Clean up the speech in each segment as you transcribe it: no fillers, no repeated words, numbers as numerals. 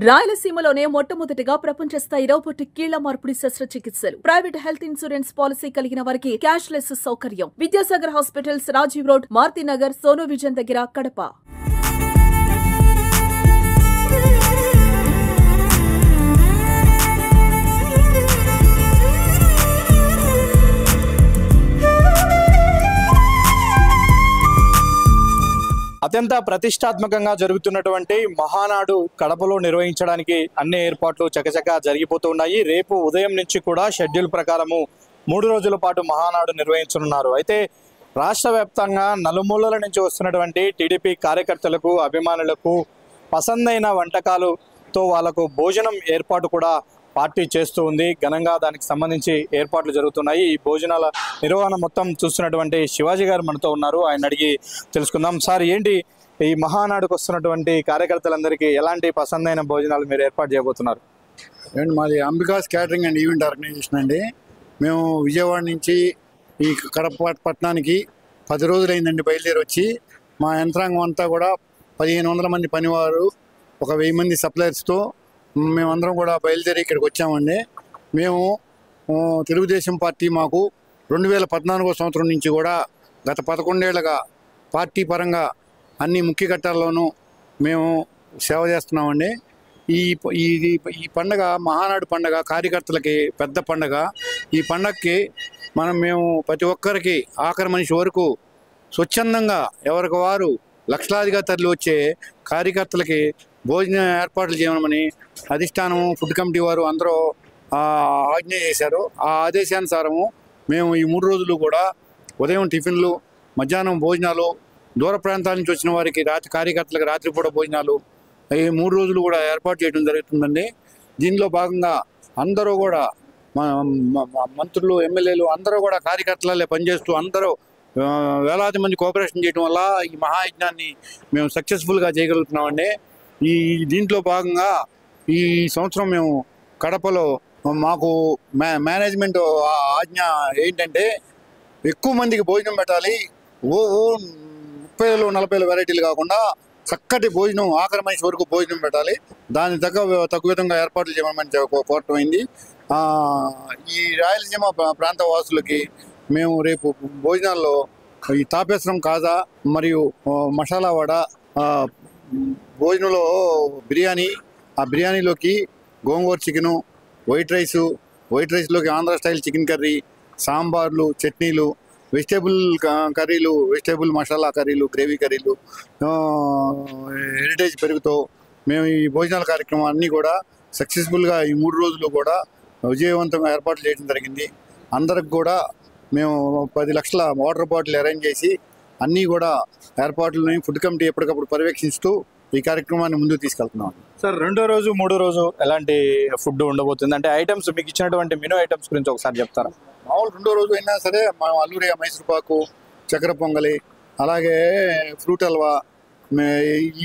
రాయలసీమలోనే మొట్టమొదటిగా ప్రపంచ స్థాయి రోబోటిక్ కీళ్ల మార్పిడి శస్త్రచికిత్సలు. ప్రైవేట్ హెల్త్ ఇన్సూరెన్స్ పాలసీ కలిగిన వారికి క్యాష్లెస్ సౌకర్యం. Vidyasagar hospitals, Rajiv road, Marutinagar, Sonu vision దగ్గర, కడప. అత్యంత ప్రతిష్టాత్మకంగా జరుగుతున్నటువంటి మహానాడు కడపలో నిర్వహించడానికి అన్ని ఏర్పాట్లు చకచకా జరిగిపోతున్నాయి. రేపు ఉదయం నుంచి కూడా షెడ్యూల్ ప్రకారము 3 రోజుల పాటు మహానాడు నిర్వహించనున్నారు. అయితే రాష్ట్ర వ్యాప్తంగా నలుమూలల నుంచి వస్తున్నటువంటి టీడీపీ కార్యకర్తలకు, అభిమానులకు పసందైన వంటకాలతో వాళ్లకు భోజనం ఏర్పాటు కూడా పార్టీ చేస్తూ ఉంది. ఘనంగా దానికి సంబంధించి ఏర్పాట్లు జరుగుతున్నాయి. ఈ భోజనాల నిర్వహణ మొత్తం చూస్తున్నటువంటి శివాజీ గారు మనతో ఉన్నారు. ఆయన అడిగి తెలుసుకుందాం. సార్, ఏంటి ఈ మహానాడుకు వస్తున్నటువంటి కార్యకర్తలందరికీ ఎలాంటి పసందైన భోజనాలు మీరు ఏర్పాటు చేయబోతున్నారు? మాది Ambika's catering and event organisation అండి. మేము విజయవాడ నుంచి ఈ కడప పట్టణానికి 10 రోజులైందండి బయలుదేరి వచ్చి. మా యంత్రాంగం అంతా కూడా 1500 మంది పనివారు, ఒక 1000 మంది సప్లయర్స్తో మేమందరం కూడా బయలుదేరి ఇక్కడికి వచ్చామండి. మేము తెలుగుదేశం పార్టీ మాకు 2014 సంవత్సరం నుంచి కూడా గత 11 ఏళ్ళుగా పార్టీ పరంగా అన్ని ముఖ్య ఘట్టాల్లోనూ మేము సేవ చేస్తున్నామండి. ఈ పండగ, మహానాడు పండగ కార్యకర్తలకి పెద్ద పండగ. ఈ పండగకి మేము ప్రతి ఒక్కరికి ఆఖరి మనిషి వరకు స్వచ్ఛందంగా ఎవరికి వారు లక్షలాదిగా తరలి వచ్చే కార్యకర్తలకి భోజన ఏర్పాట్లు చేయమని అధిష్టానము, ఫుడ్ కమిటీ వారు అందరూ ఆజ్ఞ చేశారు. ఆ ఆదేశానుసారము మేము ఈ 3 రోజులు కూడా ఉదయం టిఫిన్లు, మధ్యాహ్నం భోజనాలు, దూర ప్రాంతాల నుంచి వచ్చిన వారికి కార్యకర్తలకు రాత్రిపూట భోజనాలు ఈ 3 రోజులు కూడా ఏర్పాటు చేయడం జరుగుతుందండి. దీనిలో భాగంగా అందరూ కూడా మంత్రులు, ఎమ్మెల్యేలు అందరూ కూడా కార్యకర్తలే పనిచేస్తూ అందరూ వేలాది మంది కోఆపరేషన్ చేయడం వల్ల ఈ మహాయజ్ఞాన్ని మేము సక్సెస్ఫుల్గా చేయగలుగుతున్నామండి. దీంట్లో భాగంగా ఈ సంవత్సరం మేము కడపలో మాకు మేనేజ్మెంట్ ఆజ్ఞ ఏంటంటే ఎక్కువ మందికి భోజనం పెట్టాలి. 30,000-40,000 వెరైటీలు కాకుండా చక్కటి భోజనం, ఆఖరి మనిషి వరకు భోజనం పెట్టాలి. దాని తగ్గ విధంగా ఏర్పాట్లు చేయమని కోరటమైంది. ఈ రాయలసీమ ప్రాంత వాసులకి మేము రేపు భోజనాల్లో ఈ తాపేశ్వరం కాజా మరియు మసాలా వడ, భోజనంలో బిర్యానీ, ఆ బిర్యానీలోకి గోంగూర చికెను, వైట్ రైస్లోకి ఆంధ్ర స్టైల్ చికెన్ కర్రీ, సాంబార్లు, చట్నీలు, వెజిటేబుల్ కర్రీలు, వెజిటేబుల్ మసాలా కర్రీలు, గ్రేవీ కర్రీలు, హెరిటేజ్ పెరుగుతో మేము ఈ భోజనాల కార్యక్రమం అన్నీ కూడా సక్సెస్ఫుల్గా ఈ 3 రోజులు కూడా విజయవంతంగా ఏర్పాట్లు చేయడం జరిగింది. అందరికి కూడా మేము 10 లక్షల వాటర్ బాటిల్ అరేంజ్ చేసి అన్నీ కూడా ఏర్పాట్లని ఫుడ్ కమిటీ ఎప్పటికప్పుడు పర్యవేక్షిస్తూ ఈ కార్యక్రమాన్ని ముందుకు తీసుకెళ్తున్నాం. సార్, 2వ రోజు 3వ రోజు ఎలాంటి ఫుడ్ ఉండబోతుంది? అంటే ఐటమ్స్, మీకు ఇచ్చినటువంటి మెనూ ఐటమ్స్ గురించి ఒకసారి చెప్తారా? మామూలు 2వ రోజు అయినా సరే మనం అల్లూరి మైసూర్ పాకు, చక్కెర పొంగలి, అలాగే ఫ్రూట్ హల్వా,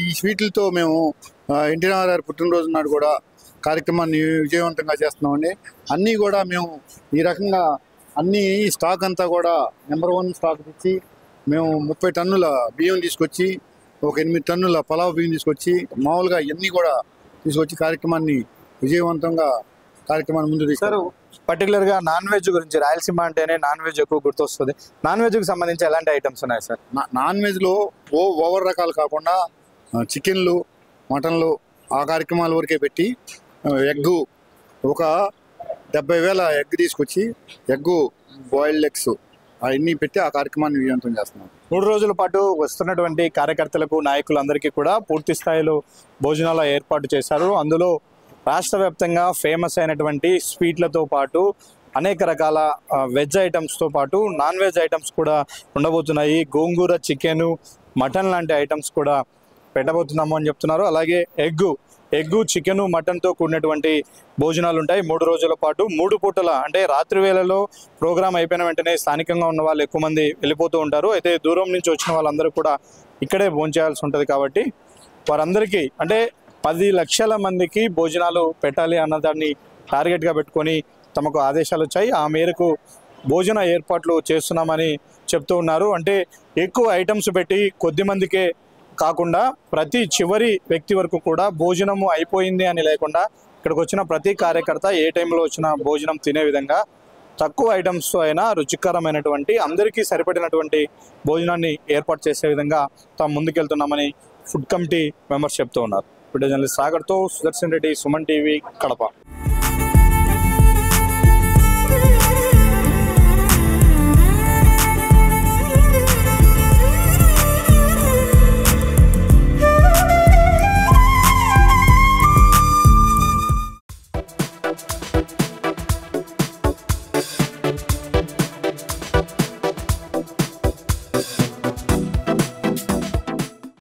ఈ స్వీట్లతో మేము ఎన్టీఆర్ పుట్టినరోజు నాడు కూడా కార్యక్రమాన్ని విజయవంతంగా చేస్తున్నామండి. అన్నీ కూడా మేము ఈ రకంగా అన్నీ స్టాక్ అంతా కూడా నెంబర్ 1 స్టాక్ తెచ్చి మేము 30 టన్నుల బియ్యం తీసుకొచ్చి, ఒక 8 టన్నుల పలావ్ బియ్యం తీసుకొచ్చి, మామూలుగా ఇవన్నీ కూడా తీసుకొచ్చి కార్యక్రమాన్ని విజయవంతంగా ముందు తీస్తారు. పర్టికులర్గా నాన్ వెజ్ గురించి, రాయలసీమ అంటేనే నాన్ వెజ్ ఎక్కువ గుర్తొస్తుంది. నాన్ వెజ్కి సంబంధించి ఎలాంటి ఐటమ్స్ ఉన్నాయి సార్? నాన్ వెజ్లో ఓవర్ రకాలు కాకుండా చికెన్లు, మటన్లు ఆ కార్యక్రమాల వరకే పెట్టి, ఎగ్గు ఒక 70,000 ఎగ్ తీసుకొచ్చి, ఎగ్గు, బాయిల్డ్ ఎగ్స్ అవన్నీ పెట్టి ఆ కార్యక్రమాన్ని విజయవంతం చేస్తున్నాం. 3 రోజుల పాటు వస్తున్నటువంటి కార్యకర్తలకు, నాయకులందరికీ కూడా పూర్తి స్థాయిలో భోజనాల ఏర్పాటు చేశారు. అందులో రాష్ట్ర వ్యాప్తంగా ఫేమస్ అయినటువంటి స్వీట్లతో పాటు అనేక రకాల వెజ్ ఐటమ్స్తో పాటు నాన్ వెజ్ ఐటమ్స్ కూడా ఉండబోతున్నాయి. గోంగూర చికెను, మటన్ లాంటి ఐటమ్స్ కూడా పెట్టబోతున్నాము అని చెప్తున్నారు. అలాగే ఎగ్గు, చికెను, మటన్తో కూడినటువంటి భోజనాలు ఉంటాయి 3 రోజుల పాటు. 3 పూటల, అంటే రాత్రి వేళలో ప్రోగ్రాం అయిపోయిన వెంటనే స్థానికంగా ఉన్న వాళ్ళు ఎక్కువ మంది వెళ్ళిపోతూ ఉంటారు. అయితే దూరం నుంచి వచ్చిన వాళ్ళందరూ కూడా ఇక్కడే భోంచేయాల్సి ఉంటుంది. కాబట్టి వారందరికీ, అంటే 10 లక్షల మందికి భోజనాలు పెట్టాలి అన్నదాన్ని టార్గెట్గా పెట్టుకొని తమకు ఆదేశాలు వచ్చాయి. ఆ మేరకు భోజన ఏర్పాట్లు చేస్తున్నామని చెప్తూ ఉన్నారు. అంటే ఎక్కువ ఐటమ్స్ పెట్టి కొద్ది మందికే కాకుండా ప్రతి చివరి వ్యక్తి వరకు కూడా భోజనము అయిపోయింది అని లేకుండా ఇక్కడికి వచ్చిన ప్రతి కార్యకర్త ఏ టైంలో వచ్చిన భోజనం తినే విధంగా తక్కువ ఐటమ్స్ అయినా రుచికరమైనటువంటి అందరికీ సరిపడినటువంటి భోజనాన్ని ఏర్పాటు చేసే విధంగా తాము ముందుకెళ్తున్నామని ఫుడ్ కమిటీ మెంబర్స్ చెప్తూ ఉన్నారు. వీడియో జర్నలిస్ట్ సాగర్తో సుదర్శన్ రెడ్డి, సుమన్ టీవీ, కడప.